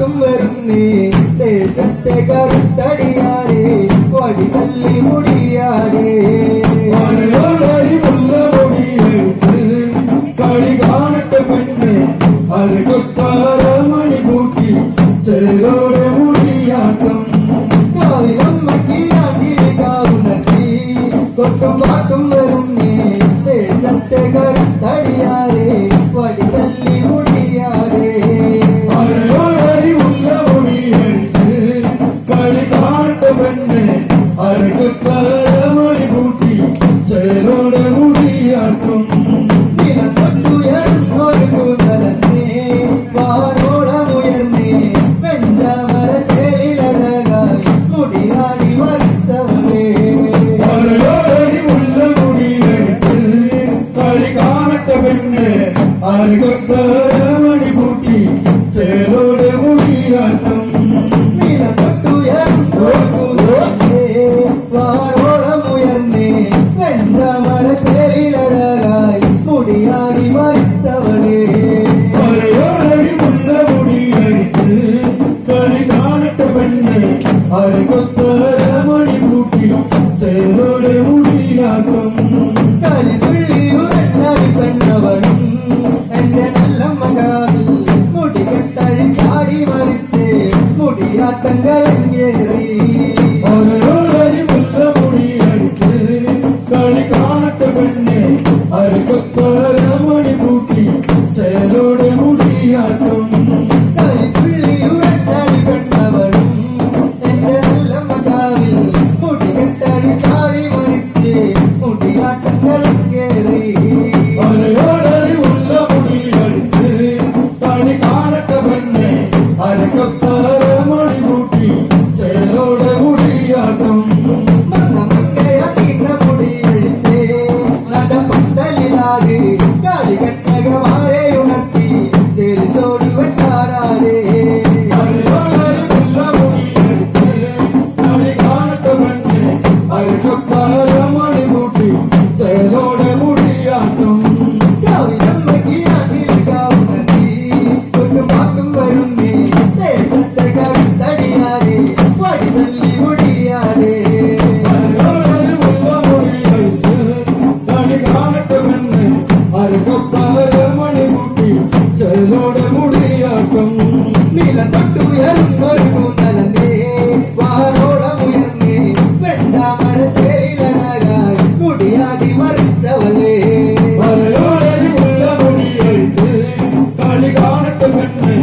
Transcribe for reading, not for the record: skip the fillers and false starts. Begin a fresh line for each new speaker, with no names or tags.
പാട്ടും വരുന്നേ ദേശത്തെ കറുത്തടിയാരേ വടി തല്ലി മുടിയാരേ കളി കാണട്ടെ പെണ്ണ് അത് കൊത്താരമണി കൂട്ടി ചെലോടെ മുടിയാട്ടം കാവിലമ്മയ്ക്ക് ആണ്ടിൽ കാവുണർത്തി കൊട്ടും പാട്ടും വരുന്നേ ദേശത്തെ കറുത്തടിയാരേ വടി തല്ലി മുടിയാരേ കളി കാണട്ടെ പെണ്ണ് അത് കൊത്താരമണി കൂട്ടി ചെലോടെ മുടിയാട്ടം മണി കൂട്ടി ചേലോടെ മുടിയാട്ടം വാരോളമുയർന്നേ വെഞ്ചമരച്ചേരിലഴകായി മുടിയാടി മരിച്ചവളേ മുള്ള മുടിയടിച്ച് കളി കാണട്ടെ പെണ്ണ് മണി കൂട്ടി ചേലോടെ മുടിയാട്ടം കരിതുള്ളിയുരഞ്ഞാടി പെണ്ണവളും എന്റെ നല്ല മകാവിൽ മുടികെട്ടഴി ചാടി മരിച്ചേ മുടിയാട്ടങ്ങളേറി മുള്ള മുടിയടിച്ച് കളി കാണട്ടെ പെണ്ണ് മണി കൂട്ടി ചേലോടെ മുടിയാട്ടം കരിതുള്ളിയുരഞ്ഞാടി പെണ്ണവളും എന്റെ നല്ല മകാവിൽ മുടികെട്ടഴി ചാടി മരിച്ചേ മുടിയാട്ടങ്ങളേറി മണി കൂട്ടി ചേലോടെ മുടിയാട്ടം മുടിയഴിച്ചേ നടപ്പന്തലിലാകെ കളികട്ടകമാരെ ഉണർത്തി ചെറിച്ചോടി വെച്ചാടാരേ കളി കാണട്ടെ പെണ്ണ് മണി കൂട്ടി ചേലോടെ മുടിയാട്ടം പാട്ടും വരുന്നേ ദേശത്തെ കവിത്തടിയാരേ വടി തല്ലി മുടിയാരേ കളി കാണട്ടെ പെണ്ണ് മണി കൂട്ടി ചേലോടെ മുടിയാട്ടം നില തൊട്ടുയർന്നൊരു കൂന്തലേ വാരോളമുയർന്നേ വെണ്ടാമരച്ചേരിലഴകായി മുടിയാടി മറിച്ചവളേ കളി കാണട്ടെ പെണ്ണ്